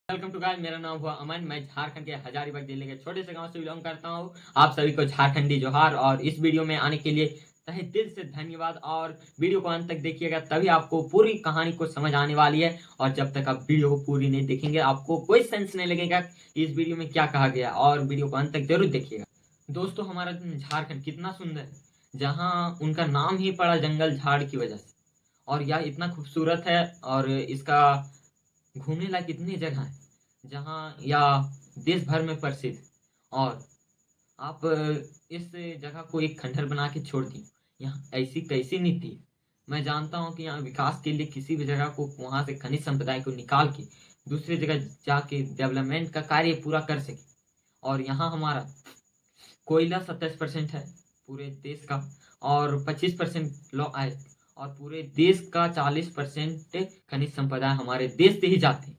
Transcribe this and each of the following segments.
Welcome to guys, मेरा नाम हुआ अमन। मैं झारखंड के हजारीबाग जिले के छोटे से गांव से बिलोंग करता हूं। आप सभी को झारखंडी जोहार। और इस वीडियो में आने के लिए तहे दिल से धन्यवाद। और वीडियो को अंत तक देखिएगा, तभी आपको पूरी कहानी को समझ आने वाली है। और जब तक आप वीडियो को पूरी नहीं देखेंगे आपको कोई सेंस नहीं लगेगा कि इस वीडियो में क्या कहा गया। और वीडियो को अंत तक जरूर देखिएगा। दोस्तों, हमारा झारखंड कितना सुंदर है, जहाँ उनका नाम ही पड़ा जंगल झाड़ की वजह से। और यह इतना खूबसूरत है और इसका घूमने लायक इतनी जगह है जहाँ या देश भर में प्रसिद्ध। और आप इस जगह को एक खंडहर बना के छोड़ दी। यहाँ ऐसी कैसी नीति है। मैं जानता हूँ कि यहाँ विकास के लिए किसी भी जगह को वहां से खनिज संपदाय को निकाल के दूसरी जगह जाके डेवलपमेंट का कार्य पूरा कर सके। और यहाँ हमारा कोयला 27% है पूरे देश का, और 25% लौ आय, और पूरे देश का 40% खनिज संपदा हमारे देश से ही जाते हैं।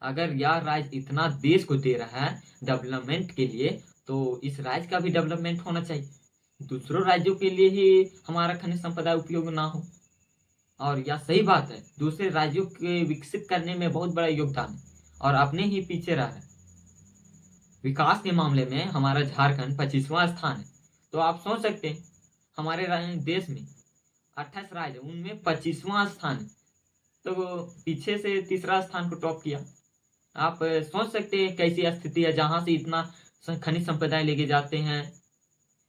अगर यह राज्य इतना देश को दे रहा है डेवलपमेंट के लिए, तो इस राज्य का भी डेवलपमेंट होना चाहिए। दूसरों राज्यों के लिए ही हमारा खनिज संपदा उपयोग ना हो। और यह सही बात है, दूसरे राज्यों के विकसित करने में बहुत बड़ा योगदान है और अपने ही पीछे रहा है। विकास के मामले में हमारा झारखंड 25वां स्थान है। तो आप सोच सकते हैं, हमारे देश में 28 राज्य, उनमें 25वां स्थान है। तो पीछे से तीसरा स्थान को टॉप किया। आप सोच सकते हैं कैसी स्थिति है, जहां से इतना खनिज संपदा लेके जाते हैं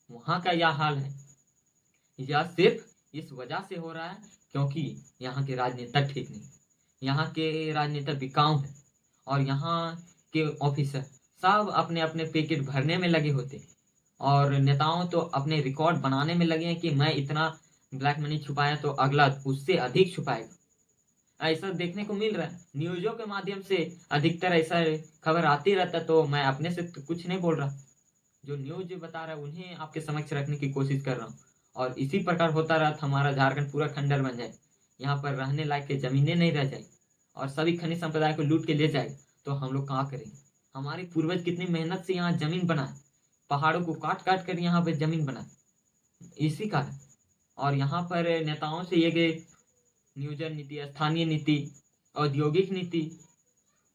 वहां का यह हाल है। यह सिर्फ इस वजह से हो रहा है क्योंकि यहाँ के राजनेता ठीक नहीं, यहाँ के राजनेता बिकाऊ है। और यहाँ के ऑफिसर सब अपने अपने पैकेट भरने में लगे होते, और नेताओं तो अपने रिकॉर्ड बनाने में लगे हैं कि मैं इतना ब्लैक मनी छुपाया तो अगला उससे अधिक छुपाएगा। ऐसा देखने को मिल रहा है न्यूज़ों के माध्यम से, अधिकतर ऐसा खबर आती रहता। तो मैं अपने से तो कुछ नहीं बोल रहा, जो न्यूज बता रहा है उन्हें आपके समक्ष रखने की कोशिश कर रहा हूँ। और इसी प्रकार होता रहा तो हमारा झारखंड पूरा खंडर बन जाए, यहाँ पर रहने लायक जमीनें नहीं रह जाए और सभी खनिज संपदा को लूट के ले जाए, तो हम लोग कहाँ करेंगे। हमारे पूर्वज कितनी मेहनत से यहाँ जमीन बनाए, पहाड़ों को काट काट कर यहाँ पर जमीन बनाए, इसी कारण। और यहाँ पर नेताओं से ये गए नियोजन नीति, स्थानीय नीति, औद्योगिक नीति,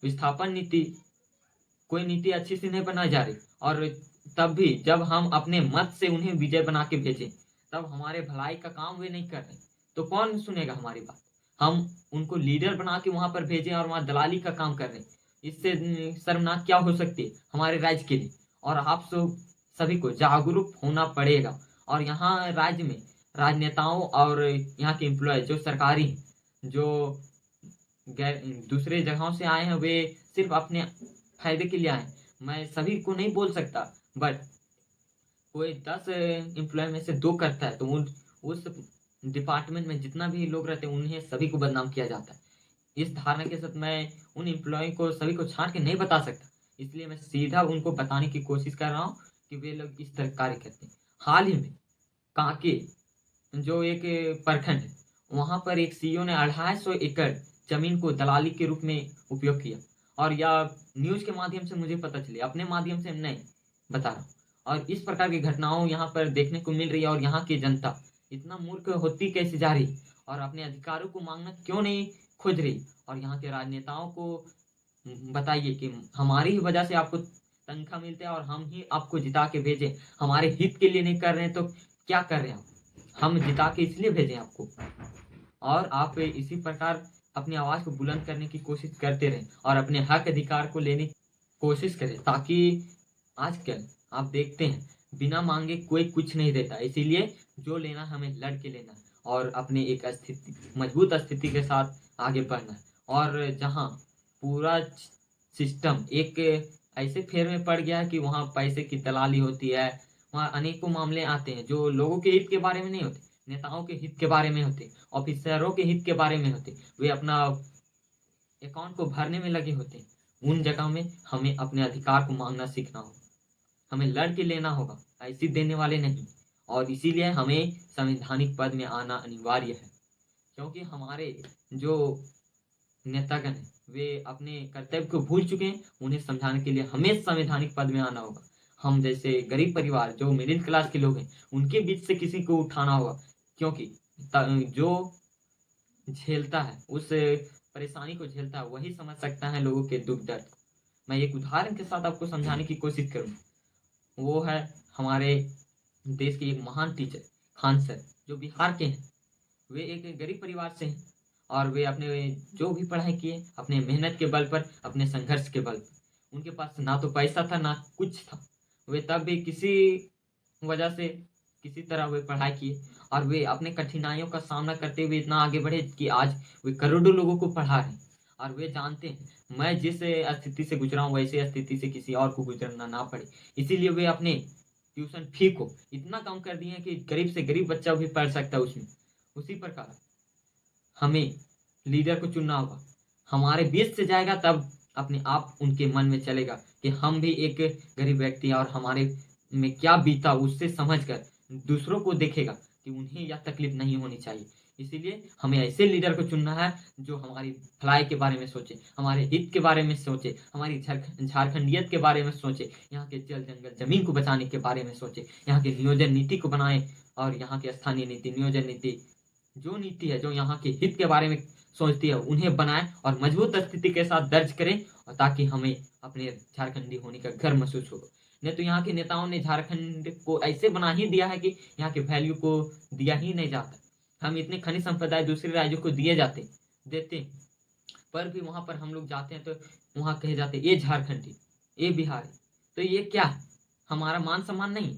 विस्थापन नीति, कोई नीति अच्छी से नहीं बनाई जा रही। और तब भी जब हम अपने मत से उन्हें विजय बना के भेजें, तब हमारे भलाई का काम वे नहीं कर रहे, तो कौन सुनेगा हमारी बात। हम उनको लीडर बना के वहां पर भेजें और वहां दलाली का काम कर रहे हैं। इससे शर्मनाक क्या हो सकती है हमारे राज्य के लिए। और आप सभी को जागरूक होना पड़ेगा। और यहाँ राज्य में राजनेताओं और यहाँ के एम्प्लॉय जो सरकारी हैं, जो दूसरे जगहों से आए हैं, वे सिर्फ अपने फायदे के लिए आए। मैं सभी को नहीं बोल सकता, बट कोई 10 एम्प्लॉय में से 2 करता है तो उस डिपार्टमेंट में जितना भी लोग रहते हैं उन्हें सभी को बदनाम किया जाता है। इस धारणा के साथ मैं उन एम्प्लॉय को सभी को छांट के नहीं बता सकता, इसलिए मैं सीधा उनको बताने की कोशिश कर रहा हूँ कि वे लोग इस तरह कार्य करते हैं। हाल ही में कांके जो एक प्रखंड है, वहां पर एक सीईओ ने 250 एकड़ जमीन को दलाली के रूप में उपयोग किया। और यह न्यूज के माध्यम से मुझे पता चली, अपने माध्यम से नहीं बता रहा हूँ। और इस प्रकार की घटनाओं यहाँ पर देखने को मिल रही है। और यहाँ की जनता इतना मूर्ख होती कैसे जा रही और अपने अधिकारों को मांगना क्यों नहीं खोज रही। और यहाँ के राजनेताओं को बताइए कि हमारी ही वजह से आपको तनख्वाह मिलता है और हम ही आपको जिता के भेजे, हमारे हित के लिए नहीं कर रहे हैं तो क्या कर रहे हैं आप। हम जिता के इसलिए भेजें आपको, और आप इसी प्रकार अपनी आवाज को बुलंद करने की कोशिश करते रहें और अपने हक अधिकार को लेने की कोशिश करें। ताकि आजकल आप देखते हैं बिना मांगे कोई कुछ नहीं देता, इसीलिए जो लेना हमें लड़ के लेना और अपने एक स्थिति, मजबूत स्थिति के साथ आगे बढ़ना। और जहाँ पूरा सिस्टम एक ऐसे फेर में पड़ गया है कि वहाँ पैसे की दलाली होती है, वहाँ अनेकों मामले आते हैं जो लोगों के हित के बारे में नहीं होते, नेताओं के हित के बारे में होते, ऑफिसरों के हित के बारे में होते, वे अपना अकाउंट को भरने में लगे होते। उन जगह में हमें अपने अधिकार को मांगना सीखना होगा, हमें लड़ के लेना होगा, ऐसी देने वाले नहीं। और इसीलिए हमें संवैधानिक पद में आना अनिवार्य है, क्योंकि हमारे जो नेतागण हैं वे अपने कर्तव्य को भूल चुके हैं। उन्हें समझाने के लिए हमें संवैधानिक पद में आना होगा। हम जैसे गरीब परिवार, जो मिडिल क्लास के लोग हैं, उनके बीच से किसी को उठाना होगा, क्योंकि जो झेलता है, उस परेशानी को झेलता है, वही समझ सकता है लोगों के दुख दर्द। मैं एक उदाहरण के साथ आपको समझाने की कोशिश करूँ। वो है हमारे देश के एक महान टीचर खान सर, जो बिहार के हैं। वे एक गरीब परिवार से हैं और वे अपने जो भी पढ़ाई किए अपने मेहनत के बल पर, अपने संघर्ष के बल पर। उनके पास ना तो पैसा था ना कुछ था। वे तब भी किसी वजह से किसी तरह वे पढ़ाई किए और वे अपने कठिनाइयों का सामना करते हुए इतना आगे बढ़े कि आज वे करोड़ों लोगों को पढ़ा रहे हैं। और वे जानते हैं मैं जिस स्थिति से गुजरा हूँ वैसे स्थिति से किसी और को गुजरना ना पड़े। इसीलिए वे अपने ट्यूशन फी को इतना कम कर दिए हैं कि गरीब से गरीब बच्चा भी पढ़ सकता है उसमें। उसी प्रकार हमें लीडर को चुनना होगा। हमारे बीच से जाएगा तब अपने आप उनके मन में चलेगा कि हम भी एक गरीब व्यक्ति हैं और हमारे में क्या बीता उससे समझकर दूसरों को देखेगा कि उन्हें यह तकलीफ नहीं होनी चाहिए। इसीलिए हमें ऐसे लीडर को चुनना है जो हमारी भलाई के बारे में सोचे, हमारे हित के बारे में सोचे, हमारी झारखंडियत के बारे में सोचे, यहाँ के जल जंगल जमीन को बचाने के बारे में सोचे, यहाँ के नियोजन नीति को बनाए और यहाँ के स्थानीय नीति नियोजन नीति जो नीति है जो यहाँ के हित के बारे में सोचती है उन्हें बनाए और मजबूत स्थिति के साथ दर्ज करें, और ताकि हमें अपने झारखंडी होने का गर्व महसूस हो। नहीं तो यहाँ के नेताओं ने झारखंड को ऐसे बना ही दिया है कि यहाँ के वैल्यू को दिया ही नहीं जाता। हम इतने खनिज संपदा दूसरे राज्यों को दिए जाते देते, पर भी वहां पर हम लोग जाते हैं तो वहां कहे जाते ये झारखंडी, ये बिहारी। तो ये क्या है? हमारा मान सम्मान नहीं।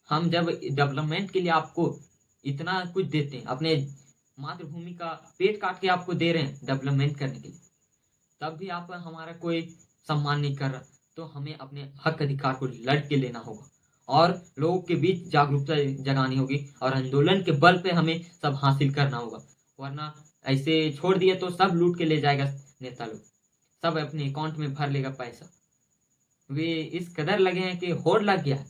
हम जब डेवलपमेंट के लिए आपको इतना कुछ देते हैं, अपने मातृभूमि का पेट काट के आपको दे रहे हैं डेवलपमेंट करने के लिए, तब भी आप हमारा कोई सम्मान नहीं कर रहा, तो हमें अपने हक अधिकार को लड़ के लेना होगा और लोगों के बीच जागरूकता जगानी होगी और आंदोलन के बल पे हमें सब हासिल करना होगा। वरना ऐसे छोड़ दिए तो सब लूट के ले जाएगा नेता लोग, सब अपने अकाउंट में भर लेगा पैसा। वे इस कदर लगे हैं कि होड़ लग गया है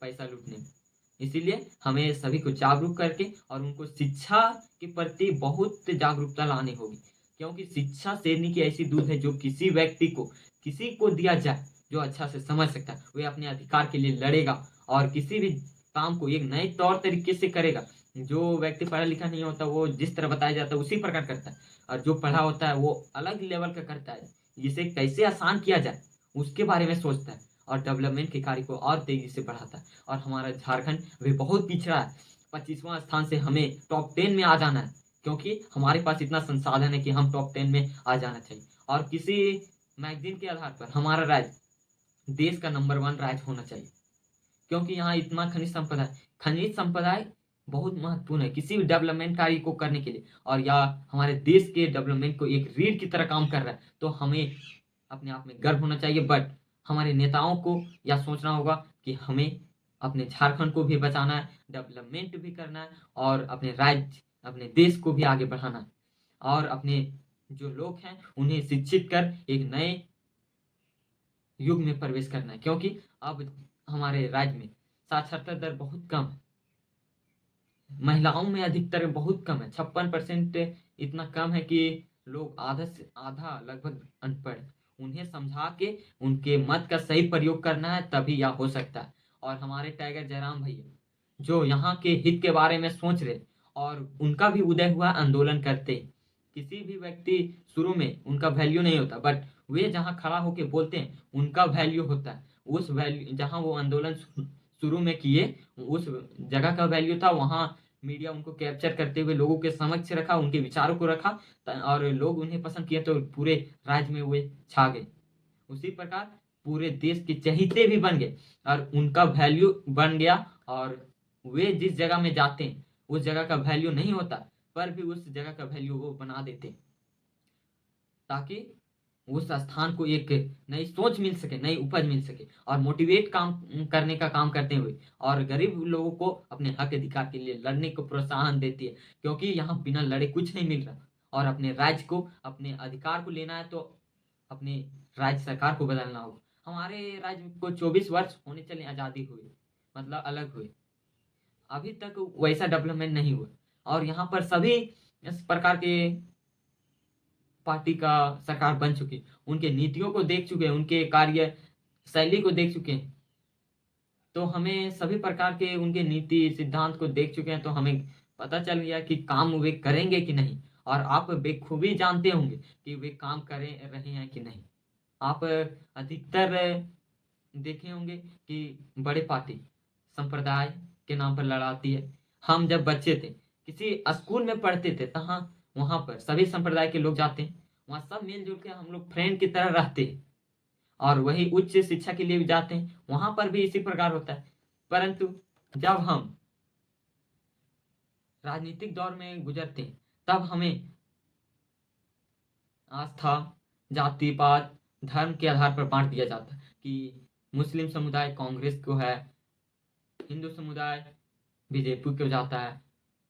पैसा लूटने में। इसीलिए हमें सभी को जागरूक करके और उनको शिक्षा के प्रति बहुत जागरूकता लानी होगी, क्योंकि शिक्षा शेरनी की ऐसी दूध है जो किसी व्यक्ति को किसी को दिया जाए जो अच्छा से समझ सकता है वे अपने अधिकार के लिए लड़ेगा और किसी भी काम को एक नए तौर तरीके से करेगा। जो व्यक्ति पढ़ा लिखा नहीं होता वो जिस तरह बताया जाता है उसी प्रकार करता है, और जो पढ़ा होता है वो अलग लेवल का करता है, जिसे कैसे आसान किया जाए उसके बारे में सोचता है और डेवलपमेंट के कार्य को और तेजी से बढ़ाता है। और हमारा झारखंड भी बहुत पिछड़ा है, 25वां स्थान से हमें टॉप 10 में आ जाना है, क्योंकि हमारे पास इतना संसाधन है कि हम टॉप 10 में आ जाना चाहिए। और किसी मैगजीन के आधार पर हमारा राज्य देश का नंबर 1 राज्य होना चाहिए, क्योंकि यहाँ इतना खनिज संपदा है। खनिज संपदा बहुत महत्वपूर्ण है किसी भी डेवलपमेंट कार्य को करने के लिए, और या हमारे देश के डेवलपमेंट को एक रीढ़ की तरह काम कर रहा है, तो हमें अपने आप में गर्व होना चाहिए। बट हमारे नेताओं को यह सोचना होगा कि हमें अपने झारखंड को भी बचाना है, डेवलपमेंट भी करना है और अपने राज्य अपने देश को भी आगे बढ़ाना है, और अपने जो लोग हैं उन्हें शिक्षित कर एक नए युग में प्रवेश करना है। क्योंकि अब हमारे राज्य में साक्षरता दर बहुत कम है, महिलाओं में अधिकतर बहुत कम है, 56% इतना कम है कि लोग आधा से आधा लगभग अनपढ़। उन्हें समझा के उनके मत का सही प्रयोग करना है, तभी यह हो सकता है। और हमारे टाइगर जयराम भैया जो यहाँ के हित के बारे में सोच रहे और उनका भी उदय हुआ आंदोलन करते, किसी भी व्यक्ति शुरू में उनका वैल्यू नहीं होता, बट वे जहाँ खड़ा होके बोलते हैं उनका वैल्यू होता है। उस वैल्यू जहाँ वो आंदोलन शुरू में किए उस जगह का वैल्यू था, वहाँ मीडिया उनको कैप्चर करते हुए लोगों के समक्ष रखा, उनके विचारों को रखा और लोग उन्हें पसंद किए तो पूरे राज्य में वे छा गए। उसी प्रकार पूरे देश के चहेते भी बन गए और उनका वैल्यू बन गया, और वे जिस जगह में जाते हैं उस जगह का वैल्यू नहीं होता, पर भी उस जगह का वैल्यू वो बना देते, ताकि उस स्थान को एक नई सोच मिल सके, नई उपज मिल सके और मोटिवेट काम करने का काम करते हुए और गरीब लोगों को अपने हक अधिकार के लिए लड़ने को प्रोत्साहन देती है। क्योंकि यहाँ बिना लड़े कुछ नहीं मिल रहा, और अपने राज्य को अपने अधिकार को लेना है तो अपने राज्य सरकार को बदलना होगा। हमारे राज्य को 24 वर्ष होने चले आज़ादी हुई, मतलब अलग हुए, अभी तक वैसा डेवलपमेंट नहीं हुआ। और यहाँ पर सभी इस प्रकार के पार्टी का सरकार बन चुकी, उनके नीतियों को देख चुके हैं, उनके कार्य शैली को देख चुके हैं, तो हमें सभी प्रकार के उनके नीति सिद्धांत को देख चुके हैं, तो हमें पता चल गया कि काम वे करेंगे कि नहीं। और आप बेखूबी जानते होंगे कि वे काम कर रहे हैं कि नहीं। आप अधिकतर देखे होंगे कि बड़े पार्टी संप्रदाय के नाम पर लड़ाती है। हम जब बच्चे थे, किसी स्कूल में पढ़ते थे, तहाँ वहां पर सभी संप्रदाय के लोग जाते हैं, वहां सब मिलजुल के हम लोग फ्रेंड की तरह रहते हैं। और वही उच्च शिक्षा के लिए भी जाते हैं, वहां पर भी इसी प्रकार होता है। परंतु जब हम राजनीतिक दौर में गुजरते हैं, तब हमें आस्था, जाति पात, धर्म के आधार पर बांट दिया जाता है कि मुस्लिम समुदाय कांग्रेस को है, हिंदू समुदाय बीजेपी को जाता है,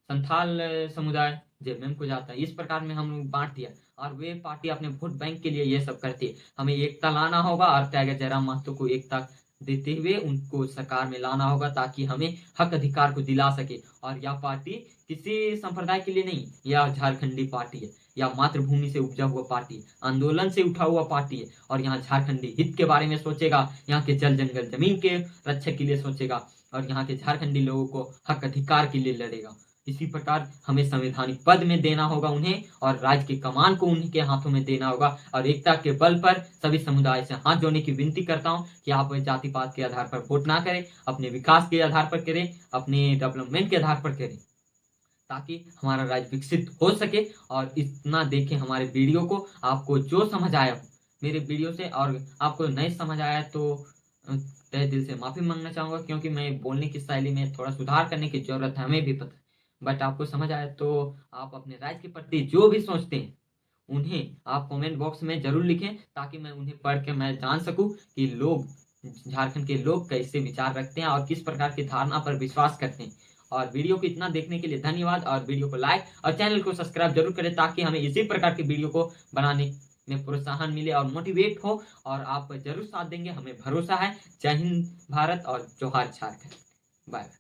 संथाल समुदाय जेएमएम को जाता है। इस प्रकार में हम लोग बांट दिया, और वे पार्टी अपने वोट बैंक के लिए ये सब करती है। हमें एकता लाना होगा और टाइगर जयराम महतो को एकता देते हुए उनको सरकार में लाना होगा, ताकि हमें हक अधिकार को दिला सके। और यह पार्टी किसी संप्रदाय के लिए नहीं, यह झारखंडी पार्टी है, या मातृभूमि से उपजा हुआ पार्टी है, आंदोलन से उठा हुआ पार्टी है। और यहाँ झारखंडी हित के बारे में सोचेगा, यहाँ के जल जंगल जमीन के रक्षक के लिए सोचेगा, और यहाँ के झारखंडी लोगों को हक अधिकार के लिए लड़ेगा। इसी प्रकार हमें संवैधानिक पद में देना होगा उन्हें, और राज्य की कमान को उन्हीं के हाथों में देना होगा। और एकता के बल पर सभी समुदाय से हाथ जोड़ने की विनती करता हूं कि आप जाति पात के आधार पर वोट ना करें, अपने विकास के आधार पर करें, अपने डेवलपमेंट के आधार पर करें, ताकि हमारा राज्य विकसित हो सके। और इतना देखें हमारे वीडियो को, आपको जो समझ आया मेरे वीडियो से, और आपको नहीं समझ आया तो तहे दिल से माफी मांगना चाहूंगा, क्योंकि मैं बोलने की शैली में थोड़ा सुधार करने की जरूरत है, हमें भी पता है। बट आपको समझ आया तो आप अपने राज्य के प्रति जो भी सोचते हैं उन्हें आप कमेंट बॉक्स में जरूर लिखें, ताकि मैं उन्हें पढ़ के मैं जान सकूं कि लोग, झारखंड के लोग कैसे विचार रखते हैं और किस प्रकार की धारणा पर विश्वास करते हैं। और वीडियो को इतना देखने के लिए धन्यवाद, और वीडियो को लाइक और चैनल को सब्सक्राइब जरूर करें, ताकि हमें इसी प्रकार की वीडियो को बनाने में प्रोत्साहन मिले और मोटिवेट हो। और आप जरूर साथ देंगे, हमें भरोसा है। जय हिंद भारत और जोहार झारखंड। बाय।